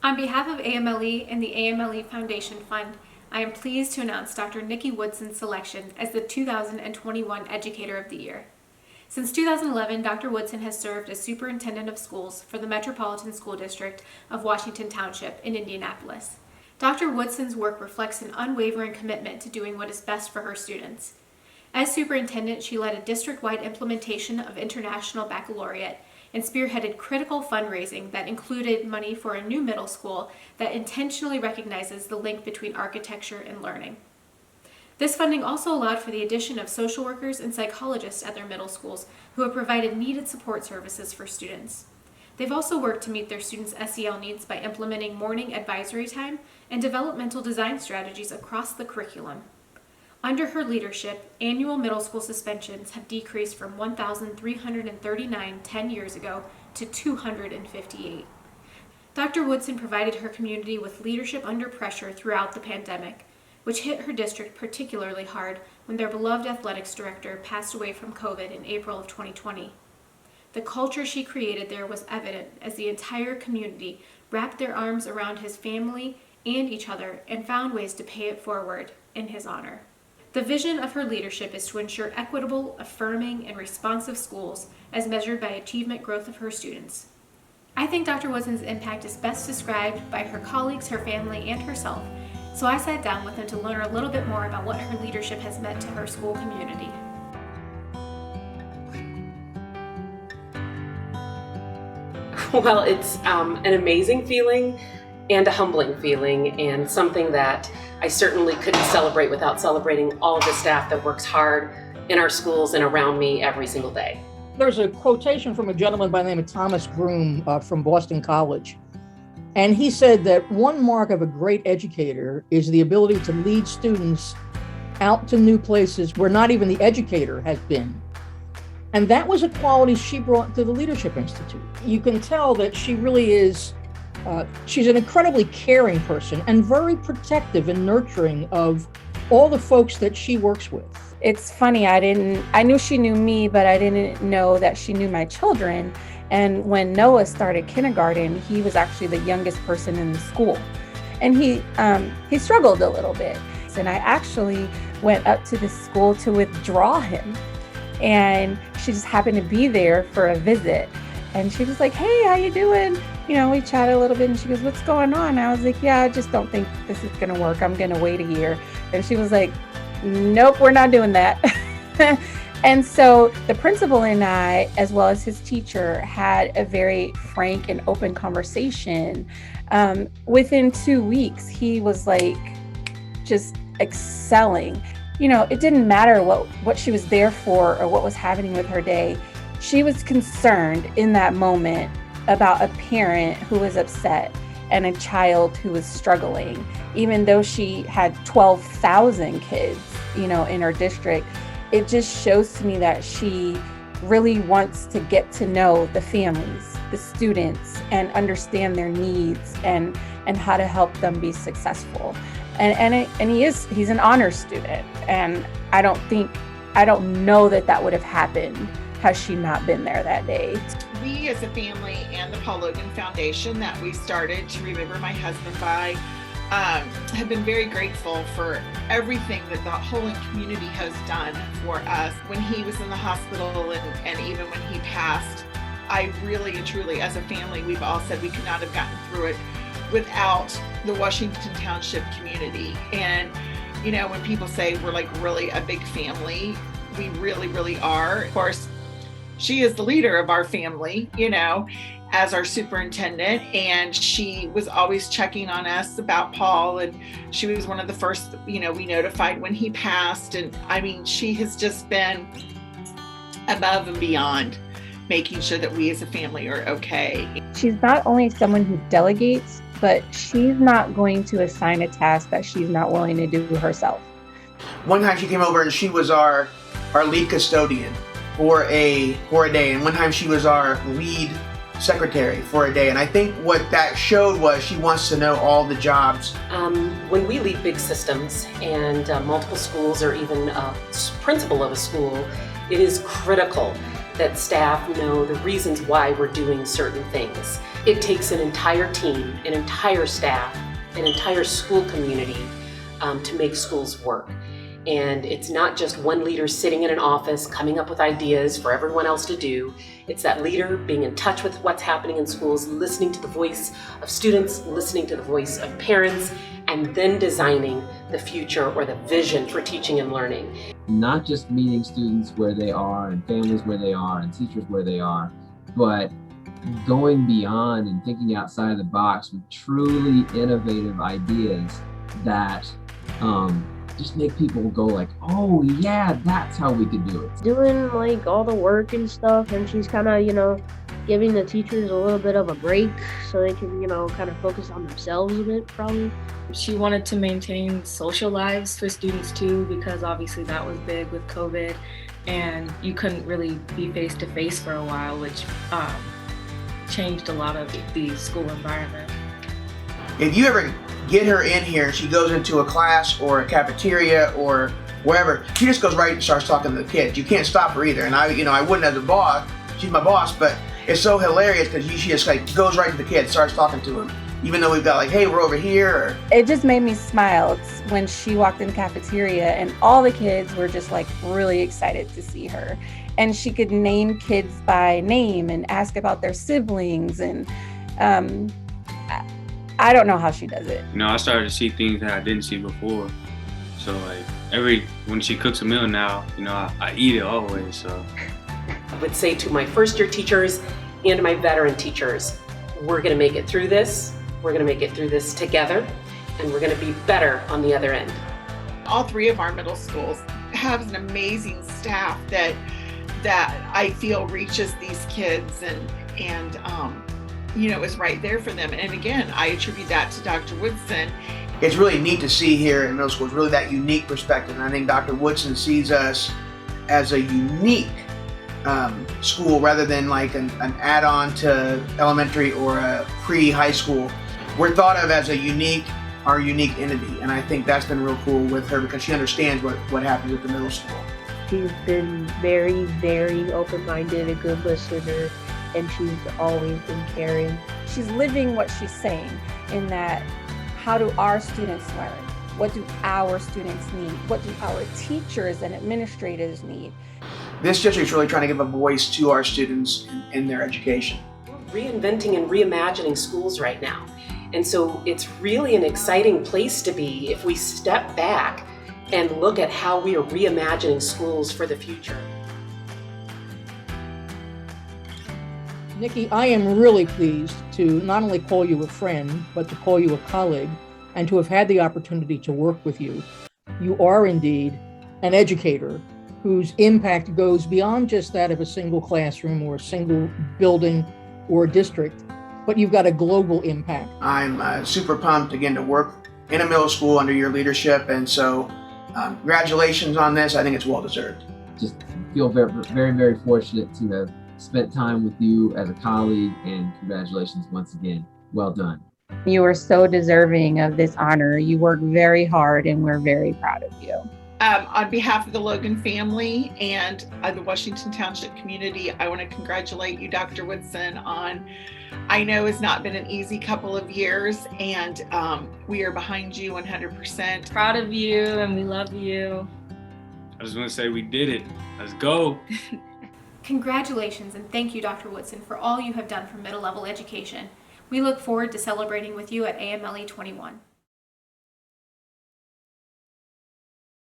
On behalf of AMLE and the AMLE Foundation Fund, I am pleased to announce Dr. Nikki Woodson's selection as the 2021 Educator of the Year. Since 2011, Dr. Woodson has served as Superintendent of Schools for the Metropolitan School District of Washington Township in Indianapolis. Dr. Woodson's work reflects an unwavering commitment to doing what is best for her students. As superintendent, she led a district-wide implementation of International Baccalaureate and spearheaded critical fundraising that included money for a new middle school that intentionally recognizes the link between architecture and learning. This funding also allowed for the addition of social workers and psychologists at their middle schools who have provided needed support services for students. They've also worked to meet their students' SEL needs by implementing morning advisory time and developmental design strategies across the curriculum. Under her leadership, annual middle school suspensions have decreased from 1,339 10 years ago to 258. Dr. Woodson provided her community with leadership under pressure throughout the pandemic, which hit her district particularly hard when their beloved athletics director passed away from COVID in April of 2020. The culture she created there was evident as the entire community wrapped their arms around his family and each other and found ways to pay it forward in his honor. The vision of her leadership is to ensure equitable, affirming, and responsive schools as measured by achievement growth of her students. I think Dr. Woodson's impact is best described by her colleagues, her family, and herself, so I sat down with them to learn a little bit more about what her leadership has meant to her school community. Well, it's an amazing feeling and a humbling feeling, and something that I certainly couldn't celebrate without celebrating all of the staff that works hard in our schools and around me every single day. There's a quotation from a gentleman by the name of Thomas Groom from Boston College. And he said that one mark of a great educator is the ability to lead students out to new places where not even the educator has been. And that was a quality she brought to the Leadership Institute. You can tell that she really is, she's an incredibly caring person and very protective and nurturing of all the folks that she works with. It's funny, I knew she knew me, but I didn't know that she knew my children. And when Noah started kindergarten, he was actually the youngest person in the school. And he struggled a little bit. And I actually went up to the school to withdraw him. And she just happened to be there for a visit. And she was like, "Hey, how you doing?" You know, we chatted a little bit and she goes, "What's going on?" I was like, "Yeah, I just don't think this is gonna work. I'm gonna wait a year." And she was like, "Nope, we're not doing that." And so the principal and I, as well as his teacher, had a very frank and open conversation. Within 2 weeks, he was like just excelling. You know, it didn't matter what she was there for or what was happening with her day. She was concerned in that moment about a parent who was upset and a child who was struggling. Even though she had 12,000 kids, you know, in her district, it just shows to me that she really wants to get to know the families, the students, and understand their needs and how to help them be successful. And he's an honors student, and I don't know that would have happened had she not been there that day. We as a family and the Paul Logan Foundation that we started to remember my husband by have been very grateful for everything that the whole community has done for us. When he was in the hospital and even when he passed, I really and truly, as a family, we've all said we could not have gotten through it without the Washington Township community. And, you know, when people say we're like really a big family, we really, really are. Of course, she is the leader of our family, you know, as our superintendent, and she was always checking on us about Paul, and she was one of the first, you know, we notified when he passed. And I mean, she has just been above and beyond making sure that we as a family are okay. She's not only someone who delegates, but she's not going to assign a task that she's not willing to do herself. One time she came over and she was our lead custodian for a day, and one time she was our lead secretary for a day. And I think what that showed was she wants to know all the jobs. When we lead big systems and multiple schools or even a principal of a school, it is critical that staff know the reasons why we're doing certain things. It takes an entire team, an entire staff, an entire school community to make schools work. And it's not just one leader sitting in an office coming up with ideas for everyone else to do. It's that leader being in touch with what's happening in schools, listening to the voice of students, listening to the voice of parents, and then designing the future or the vision for teaching and learning. Not just meeting students where they are and families where they are and teachers where they are, but going beyond and thinking outside the box with truly innovative ideas that just make people go like, oh yeah, that's how we could do it. Doing like all the work and stuff, and she's kind of, giving the teachers a little bit of a break so they can, kind of focus on themselves a bit, probably. She wanted to maintain social lives for students too, because obviously that was big with COVID, and you couldn't really be face to face for a while, which changed a lot of the school environment. If you ever get her in here and she goes into a class or a cafeteria or wherever, she just goes right and starts talking to the kids. You can't stop her either. And I wouldn't as a boss. She's my boss, but it's so hilarious because she just goes right to the kids, starts talking to them, even though we've got hey, we're over here. Or... It just made me smile. It's when she walked in the cafeteria and all the kids were just really excited to see her. And she could name kids by name and ask about their siblings. And I don't know how she does it. I started to see things that I didn't see before. So when she cooks a meal now, I eat it always. So I would say to my first year teachers and my veteran teachers, we're gonna make it through this. We're gonna make it through this together, and we're gonna be better on the other end. All three of our middle schools have an amazing staff that I feel reaches these kids and is right there for them. And again, I attribute that to Dr. Woodson. It's really neat to see here in middle school. It's really that unique perspective. And I think Dr. Woodson sees us as a unique school rather than an add-on to elementary or a pre-high school. We're thought of as our unique entity. And I think that's been real cool with her because she understands what happens at the middle school. She's been very, very open-minded, a good listener, and she's always been caring. She's living what she's saying in that, how do our students learn? What do our students need? What do our teachers and administrators need? This district is really trying to give a voice to our students in their education. We're reinventing and reimagining schools right now. And so it's really an exciting place to be if we step back and look at how we are reimagining schools for the future. Nikki, I am really pleased to not only call you a friend, but to call you a colleague and to have had the opportunity to work with you. You are indeed an educator whose impact goes beyond just that of a single classroom or a single building or district, but you've got a global impact. I'm super pumped again to work in a middle school under your leadership, and so congratulations on this. I think it's well deserved. Just feel very, very, very fortunate to have spent time with you as a colleague, and congratulations once again. Well done. You are so deserving of this honor. You work very hard and we're very proud of you. On behalf of the Logan family and the Washington Township community, I want to congratulate you, Dr. Woodson, on, I know it's not been an easy couple of years, and we are behind you 100%. Proud of you, and we love you. I just want to say we did it. Let's go. Congratulations and thank you, Dr. Woodson, for all you have done for middle level education. We look forward to celebrating with you at AMLE 21.